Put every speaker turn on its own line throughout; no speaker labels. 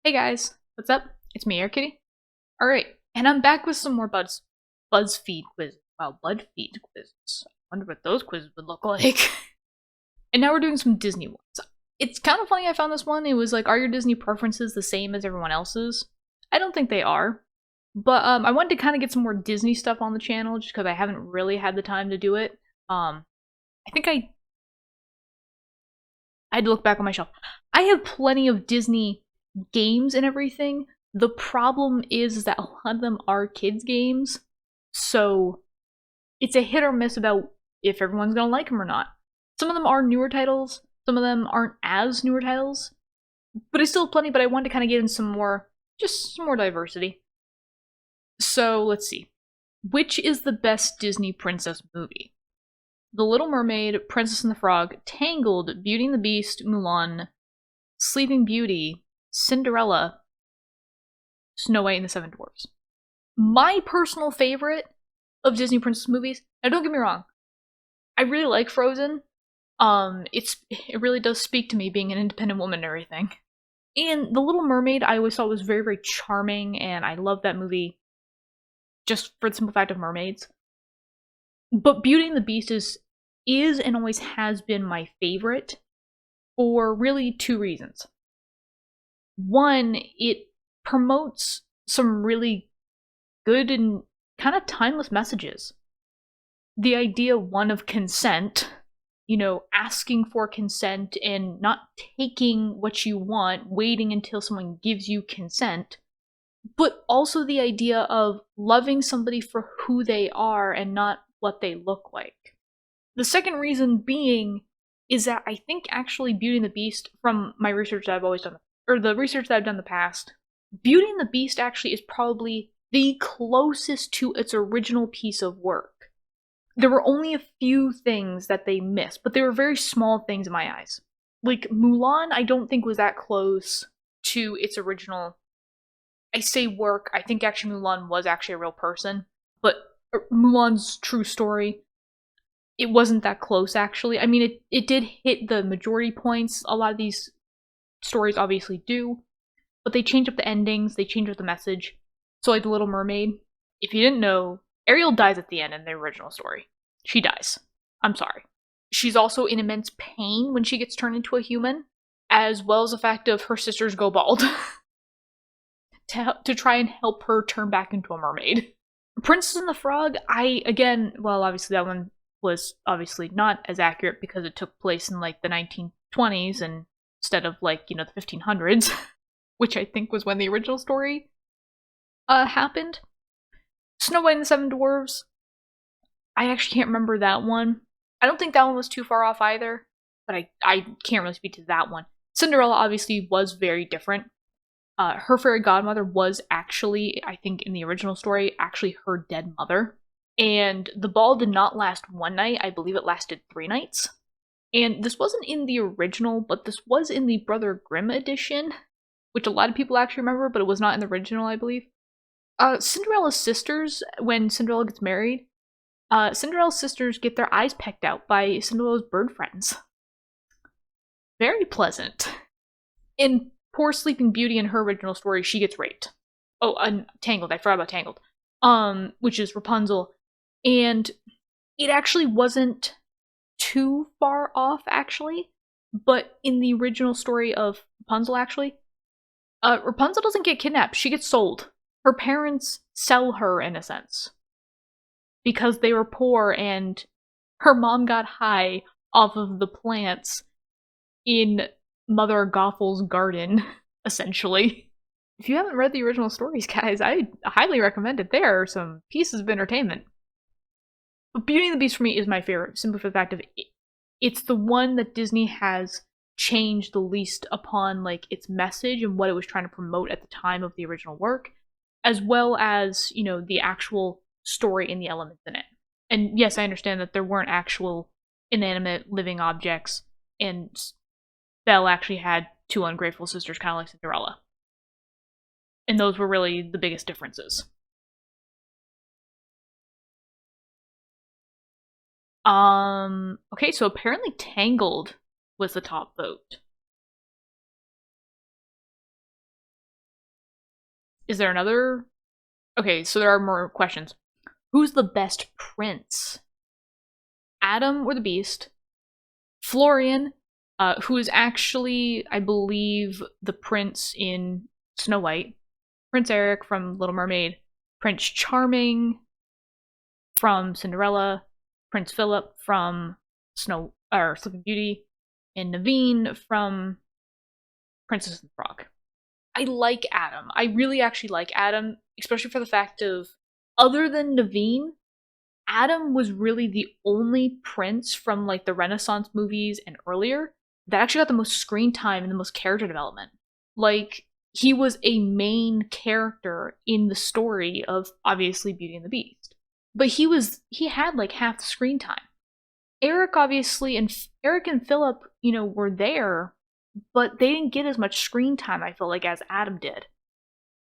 Hey guys, what's up? It's me, Air Kitty. Alright, and I'm back with some more Buzzfeed quizzes. Wow, BuzzFeed quizzes. I wonder what those quizzes would look like. And now we're doing some Disney ones. It's kind of funny I found this one. It was like, are your Disney preferences the same as everyone else's? I don't think they are. But I wanted to kind of get some more Disney stuff on the channel just because I haven't really had the time to do it. I think I had to look back on my shelf. I have plenty of Disney games and everything. The problem is that a lot of them are kids' games, so it's a hit or miss about if everyone's gonna like them or not. Some of them are newer titles, some of them aren't as newer titles, but I still have plenty, but I wanted to kind of get in just some more diversity. So let's see. Which is the best Disney princess movie? The Little Mermaid, Princess and the Frog, Tangled, Beauty and the Beast, Mulan, Sleeping Beauty, Cinderella, Snow White and the Seven Dwarfs. My personal favorite of Disney princess movies, now don't get me wrong, I really like Frozen. It really does speak to me being an independent woman and everything. And The Little Mermaid I always thought was very, very charming, and I love that movie just for the simple fact of mermaids. But Beauty and the Beast is and always has been my favorite for really two reasons. One, it promotes some really good and kind of timeless messages. The idea, one, of consent, asking for consent and not taking what you want, waiting until someone gives you consent, but also the idea of loving somebody for who they are and not what they look like. The second reason being is that I think actually Beauty and the Beast, from my research that I've always done, or the research that I've done in the past, Beauty and the Beast actually is probably the closest to its original piece of work. There were only a few things that they missed, but they were very small things in my eyes. Like Mulan, I don't think was that close to its original. I say work, I think actually Mulan was actually a real person, but Mulan's true story, it wasn't that close actually. I mean, it did hit the majority points. A lot of these stories obviously do, but they changed up the endings, they changed up the message. So like The Little Mermaid, if you didn't know, Ariel dies at the end in the original story. She dies. I'm sorry. She's also in immense pain when she gets turned into a human, as well as the fact of her sisters go bald. to try and help her turn back into a mermaid. Princess and the Frog, obviously that one was obviously not as accurate because it took place in like the 1920s and instead of like, the 1500s, which I think was when the original story happened. Snow White and the Seven Dwarfs, I actually can't remember that one. I don't think that one was too far off either, but I can't really speak to that one. Cinderella obviously was very different. Her fairy godmother was actually, I think in the original story, actually her dead mother. And the ball did not last one night, I believe it lasted 3 nights. And this wasn't in the original, but this was in the Brother Grimm edition, which a lot of people actually remember, but it was not in the original, I believe. Cinderella's sisters, when Cinderella gets married, Cinderella's sisters get their eyes pecked out by Cinderella's bird friends. Very pleasant. In poor Sleeping Beauty, in her original story, she gets raped. Oh, Tangled, I forgot about Tangled. Which is Rapunzel. And it actually wasn't too far off, actually. But in the original story of Rapunzel, actually, Rapunzel doesn't get kidnapped. She gets sold. Her parents sell her, in a sense. Because they were poor and her mom got high off of the plants in Mother Gothel's garden, essentially. If you haven't read the original stories, guys, I highly recommend it. There are some pieces of entertainment. But Beauty and the Beast for me is my favorite, simply for the fact of it's the one that Disney has changed the least upon like its message and what it was trying to promote at the time of the original work, as well as, the actual story and the elements in it. And yes, I understand that there weren't actual inanimate living objects, and Belle actually had 2 ungrateful sisters, kind of like Cinderella. And those were really the biggest differences. Okay, so apparently Tangled was the top vote. Is there another? Okay, so there are more questions. Who's the best prince? Adam or the Beast? Florian, who is actually, I believe, the prince in Snow White. Prince Eric from Little Mermaid. Prince Charming from Cinderella. Prince Philip from Sleeping Beauty. And Naveen from Princess and the Frog. I like Adam. I really actually like Adam, especially for the fact of, other than Naveen, Adam was really the only prince from like the Renaissance movies and earlier that actually got the most screen time and the most character development. Like, he was a main character in the story of, obviously, Beauty and the Beast. But he had like half the screen time. Eric, obviously, and Eric and Philip, were there, but they didn't get as much screen time, I feel like, as Adam did.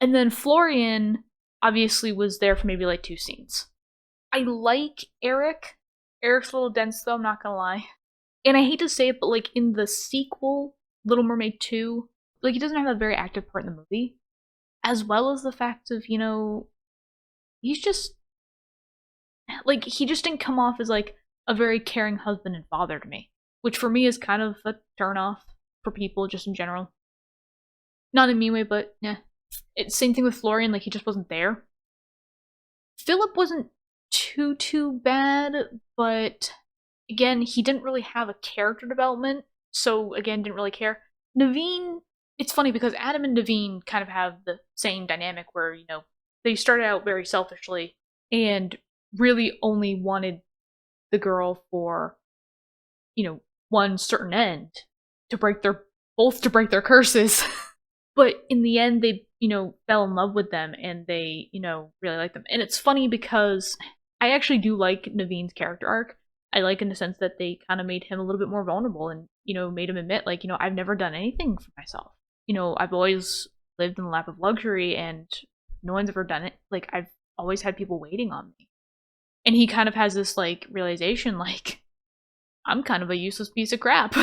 And then Florian, obviously, was there for maybe like 2 scenes. I like Eric. Eric's a little dense, though, I'm not gonna lie. And I hate to say it, but like in the sequel, Little Mermaid 2, like, he doesn't have a very active part in the movie. As well as the fact of, he's just, like, he just didn't come off as like a very caring husband and father to me. Which for me is kind of a turnoff for people just in general. Not in a mean way, but yeah. Same thing with Florian, like, he just wasn't there. Philip wasn't too bad, but again, he didn't really have a character development, so again, didn't really care. Naveen, it's funny because Adam and Naveen kind of have the same dynamic where, they started out very selfishly and really only wanted the girl for, one certain end, to break their curses. But in the end, they, fell in love with them and they, really like them. And it's funny because I actually do like Naveen's character arc. I like in the sense that they kind of made him a little bit more vulnerable and, made him admit, like, I've never done anything for myself. I've always lived in the lap of luxury and no one's ever done it. Like, I've always had people waiting on me. And he kind of has this, like, realization, like, I'm kind of a useless piece of crap.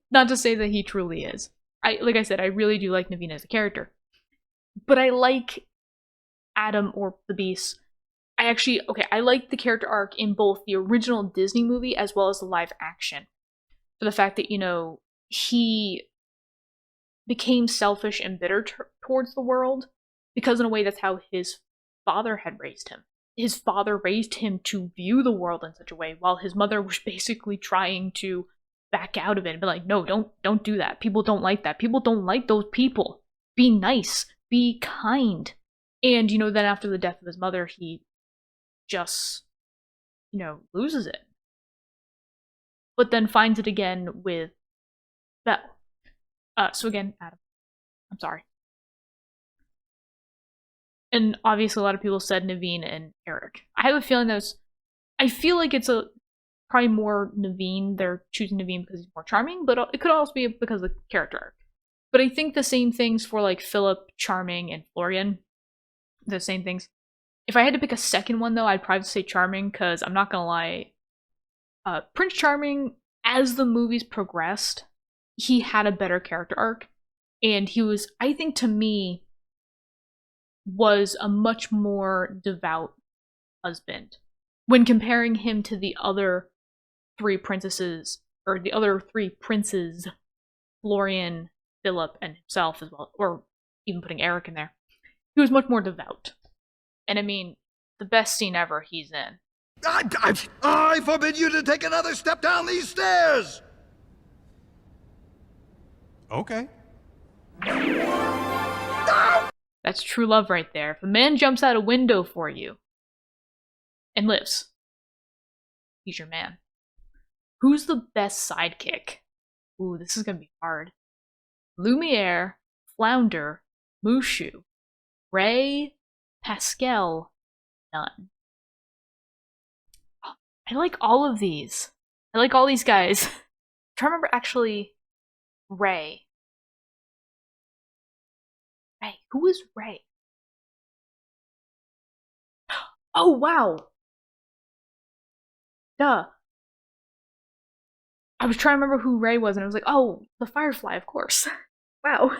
Not to say that he truly is. Like I said, I really do like Naveen as a character. But I like Adam or the Beast. I like the character arc in both the original Disney movie as well as the live action. For the fact that, he became selfish and bitter towards the world, because in a way that's how his father had raised him. His father raised him to view the world in such a way, while his mother was basically trying to back out of it and be like, no, don't do that. People don't like that. People don't like those people. Be nice. Be kind. And, then after the death of his mother, he just, loses it. But then finds it again with Belle. So again, Adam. I'm sorry. And obviously a lot of people said Naveen and Eric. I have a feeling I feel like it's probably more Naveen. They're choosing Naveen because he's more charming, but it could also be because of the character arc. But I think the same things for like Philip, Charming, and Florian. The same things. If I had to pick a second one though, I'd probably say Charming, because I'm not gonna lie, Prince Charming, as the movies progressed, he had a better character arc, and he was, I think, to me, was a much more devout husband when comparing him to the other 3 princesses, or the other 3 princes, Florian, Philip, and himself as well, or even putting Eric in there. He was much more devout. And I mean, the best scene ever he's in.
I forbid you to take another step down these stairs!
Okay.
That's true love right there. If a man jumps out a window for you and lives, he's your man. Who's the best sidekick? Ooh, this is gonna be hard. Lumiere, Flounder, Mushu, Ray, Pascal, none. I like all of these. I like all these guys. I'm trying to remember actually Ray. Ray. Who is Ray? Oh, wow. Duh. I was trying to remember who Ray was, and I was like, oh, the Firefly, of course. Wow.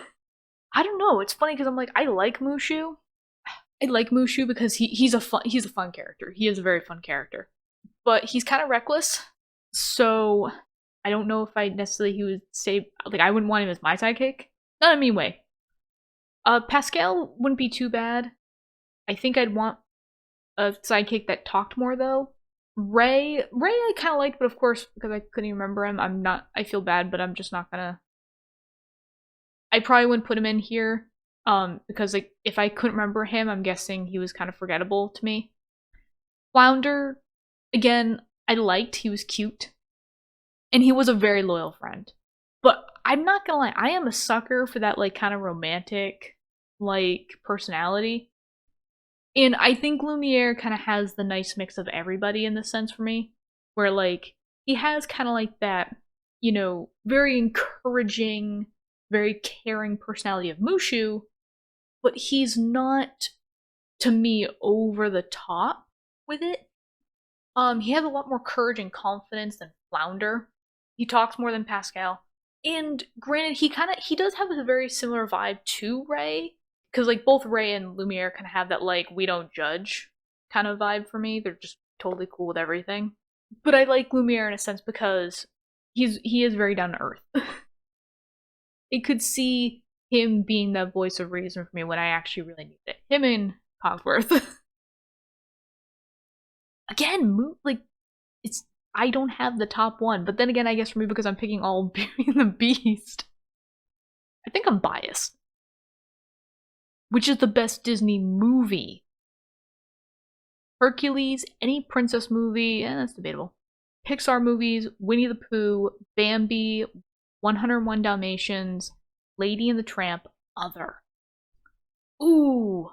I don't know. It's funny because I'm like, I like Mushu. I like Mushu because he's a fun character. He is a very fun character, but he's kind of reckless. So I don't know if I necessarily he would say like I wouldn't want him as my sidekick. Not in a mean way. Pascal wouldn't be too bad. I think I'd want a sidekick that talked more though. Ray, I kind of liked, but of course because I couldn't even remember him, I'm not. I feel bad, but I'm just not gonna. I probably wouldn't put him in here, because like if I couldn't remember him, I'm guessing he was kind of forgettable to me. Flounder, again, I liked. He was cute, and he was a very loyal friend. But I'm not gonna lie, I am a sucker for that like kind of romantic like personality. And I think Lumiere kind of has the nice mix of everybody in this sense for me, where like he has kind of like that, very encouraging, very caring personality of Mushu, but he's not to me over the top with it. He has a lot more courage and confidence than Flounder. He talks more than Pascal. And granted, he does have a very similar vibe to Ray, because like both Ray and Lumiere kind of have that like we don't judge kind of vibe for me. They're just totally cool with everything. But I like Lumiere in a sense because he is very down to earth. I could see him being that voice of reason for me when I actually really needed it. Him and Cogsworth. Again, like it's I don't have the top one, but then again, I guess for me because I'm picking all Beauty and the Beast, I think I'm biased. Which is the best Disney movie? Hercules, any princess movie, that's debatable. Pixar movies, Winnie the Pooh, Bambi, 101 Dalmatians, Lady and the Tramp, other. Ooh.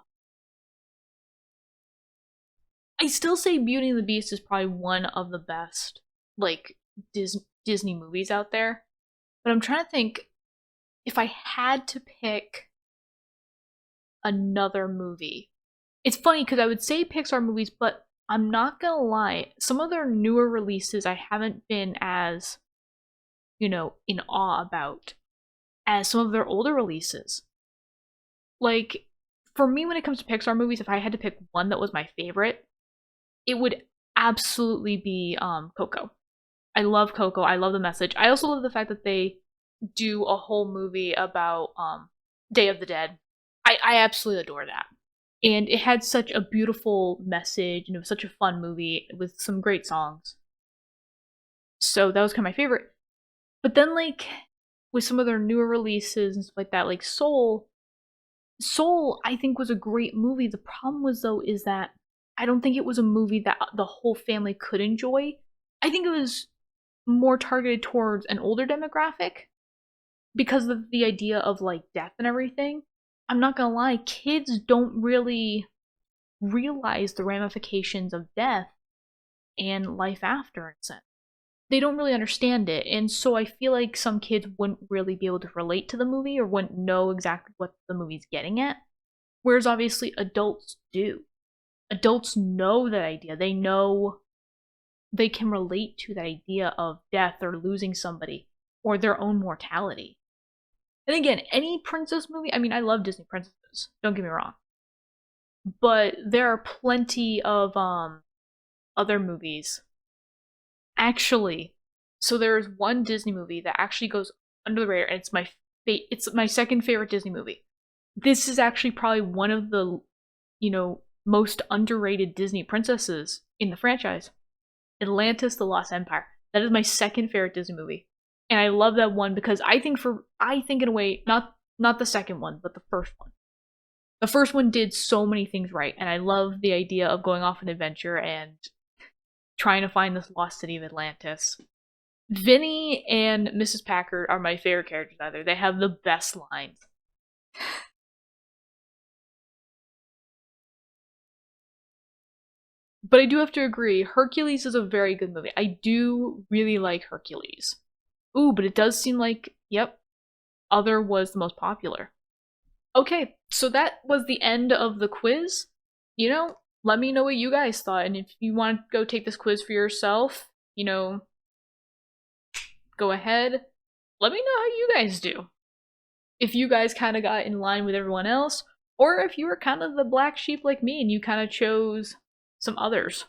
I still say Beauty and the Beast is probably one of the best, like, Disney movies out there. But I'm trying to think if I had to pick another movie. It's funny because I would say Pixar movies, but I'm not gonna lie. Some of their newer releases I haven't been as, in awe about as some of their older releases. Like, for me, when it comes to Pixar movies, if I had to pick one that was my favorite, it would absolutely be Coco. I love Coco. I love the message. I also love the fact that they do a whole movie about Day of the Dead. I absolutely adore that. And it had such a beautiful message, and it was such a fun movie with some great songs. So that was kind of my favorite. But then, like, with some of their newer releases and stuff like that, like Soul, I think was a great movie. The problem was, though, is that I don't think it was a movie that the whole family could enjoy. I think it was more targeted towards an older demographic because of the idea of, like, death and everything. I'm not gonna lie, kids don't really realize the ramifications of death and life after, in a sense. They don't really understand it, and so I feel like some kids wouldn't really be able to relate to the movie or wouldn't know exactly what the movie's getting at, whereas obviously adults do. Adults know that idea. They know they can relate to that idea of death or losing somebody or their own mortality. And again, any princess movie, I mean, I love Disney princesses, don't get me wrong. But there are plenty of other movies. Actually, so there's one Disney movie that actually goes under the radar, and it's my second favorite Disney movie. This is actually probably one of the, most underrated Disney princesses in the franchise. Atlantis: The Lost Empire. That is my second favorite Disney movie. And I love that one because I think in a way, not the second one, but the first one. The first one did so many things right, and I love the idea of going off an adventure and trying to find this lost city of Atlantis. Vinny and Mrs. Packard are my favorite characters either. They have the best lines. But I do have to agree, Hercules is a very good movie. I do really like Hercules. Ooh, but it does seem like, yep, Other was the most popular. Okay, so that was the end of the quiz. Let me know what you guys thought, and if you want to go take this quiz for yourself, go ahead. Let me know how you guys do. if you guys kind of got in line with everyone else, or if you were kind of the black sheep like me and you kind of chose some others.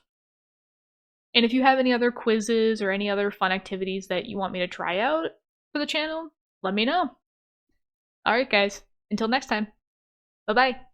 And if you have any other quizzes or any other fun activities that you want me to try out for the channel, let me know. Alright guys, until next time, bye bye.